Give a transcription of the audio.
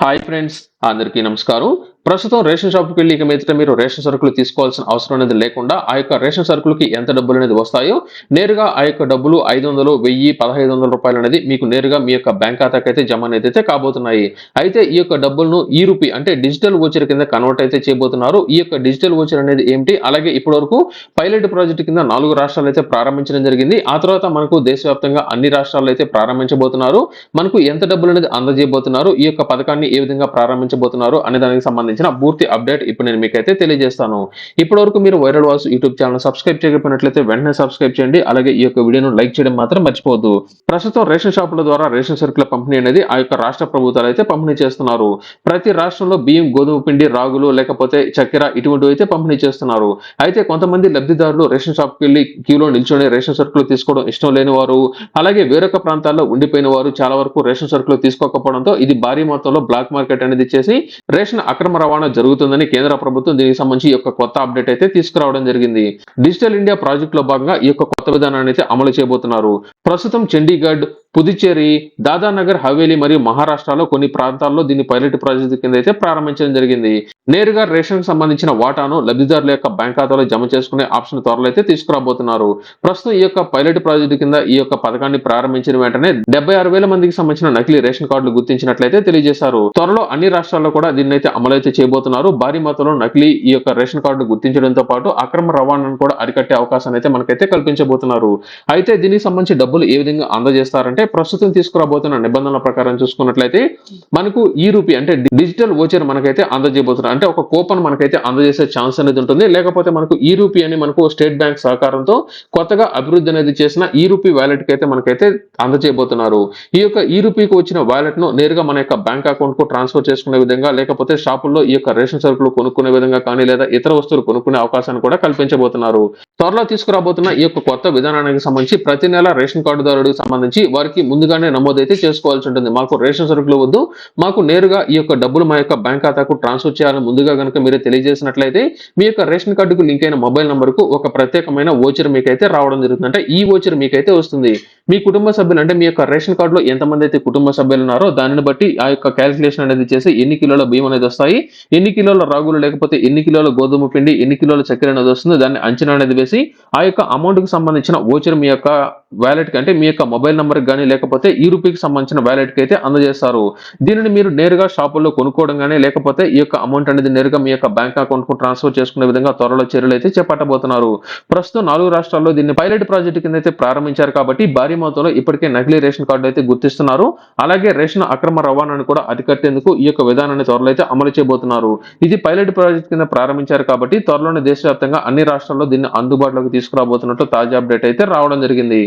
Hi friends, అందరికీ నమస్కారం. ప్రస్తుతం రేషన్ షాప్‌కి వెళ్లి ఇక మీదట మీరు రేషన్ సరుకులు తీసుకోవాల్సిన అవసరం అనేది లేకుండా ఆ యొక్క రేషన్ సరుకులకి ఎంత డబ్బులనేది వస్తాయో నేరుగా ఆ యొక్క డబ్బులు 500, 1000, రూ. 1500 అనేది మీకు నేరుగా మీ యొక్క బ్యాంక్ ఖాతాకైతే జమ అనేదైతే కాబోతున్నాయి. అయితే ఈ యొక్క డబ్బులను ఈ-రూపీ అంటే డిజిటల్ వోచర్ కింద కన్వర్ట్ అయితే చేయబోతున్నారు. ఈ యొక్క డిజిటల్ వోచర్ అనేది ఏమిటి? అలాగే ఇప్పటివరకు పైలట్ ప్రాజెక్ట్ కింద 4 రాష్ట్రాలు అయితే ప్రారంభించడం జరిగింది. ఆ తర్వాత మనకు దేశవ్యాప్తంగా అన్ని రాష్ట్రాల్లో అయితే ప్రారంభించబోతున్నారు. మనకు ఎంత డబ్బులు అనేది అందజేయబోతున్నారు, ఈ యొక్క పథకాన్ని ఏ విధంగా ప్రారంభించబోతున్నారు అనే దానికి సంబంధించిన పూర్తి అప్డేట్ ఇప్పుడు నేను మీకైతే తెలియజేస్తాను. ఇప్పటివరకు మీరు viral voice YouTube channel subscribe చేయకపోయినట్లయితే వెంటనే సబ్స్క్రైబ్ చేయండి. అలాగే ఈ యొక్క వీడియోను లైక్ చేయడం మాత్రం మర్చిపోవద్దు. ప్రస్తుతం రేషన్ షాపుల ద్వారా రేషన్ సరుకుల పంపిణీ అనేది ఆ యొక్క రాష్ట్ర ప్రభుత్వాలు అయితే పంపిణీ చేస్తున్నారు. ప్రతి రాష్ట్రంలో బియ్యం, గోధుమ పిండి, రాగులు లేకపోతే చక్కెర ఇటువంటివి అయితే పంపిణీ చేస్తున్నారు. అయితే కొంతమంది లబ్ధిదారులు రేషన్ షాప్కి వెళ్లి క్యూలో నిల్చొని రేషన్ సరుకులు తీసుకోవడం ఇష్టం లేని వారు, అలాగే వేరొక ప్రాంతాల్లో ఉండిపోయిన వారు చాలా వరకు రేషన్ సరుకులు తీసుకోకపోవడంతో ఇది భారీ మొత్తంలో బ్లాక్ మార్కెట్ అనేది చేసి రేషన్ అక్రమ రవాణా జరుగుతుందని కేంద్ర ప్రభుత్వం దీనికి సంబంధించి ఈ యొక్క కొత్త అప్డేట్ అయితే తీసుకురావడం జరిగింది. డిజిటల్ ఇండియా ప్రాజెక్ట్ లో భాగంగా ఈ యొక్క కొత్త విధానాన్ని అయితే అమలు చేయబోతున్నారు. ప్రస్తుతం చండీగఢ్, పుదుచ్చేరి, దాదానగర్ హవేలీ మరియు మహారాష్ట్రలో కొన్ని ప్రాంతాల్లో దీన్ని పైలట్ ప్రాజెక్టు కింద అయితే ప్రారంభించడం జరిగింది. నేరుగా రేషన్ సంబంధించిన వాటాను లబ్ధిదారుల యొక్క బ్యాంక్ ఖాతాలో జమ చేసుకునే ఆప్షన్ త్వరలో అయితే తీసుకురాబోతున్నారు. ప్రస్తుతం ఈ యొక్క పైలట్ ప్రాజెక్టు కింద ఈ యొక్క పథకాన్ని ప్రారంభించిన వెంటనే 76,000 మందికి సంబంధించిన నకిలీ రేషన్ కార్డులు గుర్తించినట్లయితే తెలియజేశారు. త్వరలో అన్ని రాష్ట్రాల్లో కూడా దీన్ని అయితే అమలైతే చేయబోతున్నారు. భారీ మొత్తంలో నకిలీ ఈ యొక్క రేషన్ కార్డు గుర్తించడంతో పాటు అక్రమ రవాణాను కూడా అరికట్టే అవకాశాన్ని అయితే మనకైతే కల్పించబోతున్నారు. అయితే దీనికి సంబంధించి డబ్బులు ఏ విధంగా అందజేస్తారంటే ప్రస్తుతం తీసుకురాబోతున్న నిబంధనల ప్రకారం చూసుకున్నట్లయితే మనకు ఈ-రూపీ అంటే డిజిటల్ వోచర్ మనకైతే అందజేయబోతున్నారు. అంటే ఒక కూపన్ మనకైతే అందజేసే ఛాన్స్ అనేది ఉంటుంది. లేకపోతే మనకు ఈ-రూపీ అని మనకు స్టేట్ బ్యాంక్ సహకారంతో కొత్తగా అభివృద్ధి అనేది చేసిన ఈ-రూపీ వాలెట్ కి అయితే మనకైతే అందజేయబోతున్నారు. ఈ యొక్క ఈ-రూపీకి వచ్చిన వాలెట్ ను నేరుగా మన యొక్క బ్యాంక్ అకౌంట్ కు ట్రాన్స్ఫర్ చేసుకునే విధంగా, లేకపోతే షాపుల్లో ఈ యొక్క రేషన్ సరుకులు కొనుక్కునే విధంగా కానీ లేదా ఇతర వస్తువులు కొనుక్కునే అవకాశాన్ని కూడా కల్పించబోతున్నారు. త్వరలో తీసుకురాబోతున్న ఈ యొక్క కొత్త విధానానికి సంబంధించి ప్రతి నెల రేషన్ కార్డుదారుడికి సంబంధించి వారికి ముందుగానే నమోదైతే చేసుకోవాల్సి ఉంటుంది. మాకు రేషన్ సరుకులు వద్దు, మాకు నేరుగా ఈ యొక్క డబ్బులు మా యొక్క బ్యాంక్ ఖాతాకు ట్రాన్స్ఫర్ చేయాలని ముందుగా కనుక మీరు తెలియజేసినట్లయితే మీ యొక్క రేషన్ కార్డుకు లింక్ అయిన మొబైల్ నంబర్ కు ఒక ప్రత్యేకమైన వోచర్ మీకైతే రావడం జరుగుతుంది. అంటే ఈ వోచర్ మీకైతే వస్తుంది. మీ కుటుంబ సభ్యులు అంటే మీ యొక్క రేషన్ కార్డులో ఎంతమంది అయితే కుటుంబ సభ్యులు ఉన్నారో దానిని బట్టి ఆ యొక్క క్యాలిక్యులేషన్ అనేది చేసి ఎన్ని కిలోల బియ్యం అనేది వస్తాయి, ఎన్ని కిలోల రాగులు లేకపోతే ఎన్ని కిలోల గోధుమ పిండి, ఎన్ని కిలోల చక్కెర అనేది వస్తుంది, దాన్ని అంచనా అనేది వేసి ఆ యొక్క అమౌంట్ కి సంబంధించిన వోచర్ మీ యొక్క వాలెట్ కి అంటే మీ యొక్క మొబైల్ నంబర్ కానీ లేకపోతే ఈ-రూపీకి సంబంధించిన వాలెట్ కి అయితే అందజేస్తారు. దీనిని మీరు నేరుగా షాపుల్లో కొనుక్కోవడం కానీ లేకపోతే ఈ యొక్క అమౌంట్ అనేది నేరుగా మీ యొక్క బ్యాంక్ అకౌంట్ కు ట్రాన్స్ఫర్ చేసుకునే విధంగా త్వరలో చర్యలు అయితే చేపట్టబోతున్నారు. ప్రస్తుతం 4 రాష్ట్రాల్లో దీన్ని పైలట్ ప్రాజెక్టు కింద అయితే ప్రారంభించారు కాబట్టి భారీ మొత్తంలో ఇప్పటికే నకిలీ రేషన్ కార్డు అయితే గుర్తిస్తున్నారు. అలాగే రేషన్ అక్రమ రవాణాను కూడా అరికట్టేందుకు ఈ యొక్క విధానాన్ని త్వరలో అయితే అమలు చేయబోతున్నారు. ఇది పైలట్ ప్రాజెక్ట్ కింద ప్రారంభించారు కాబట్టి త్వరలోనే దేశవ్యాప్తంగా అన్ని రాష్ట్రాల్లో దీన్ని అందుబాటులోకి తీసుకురాబోతున్నట్లు తాజా అప్డేట్ అయితే రావడం జరిగింది.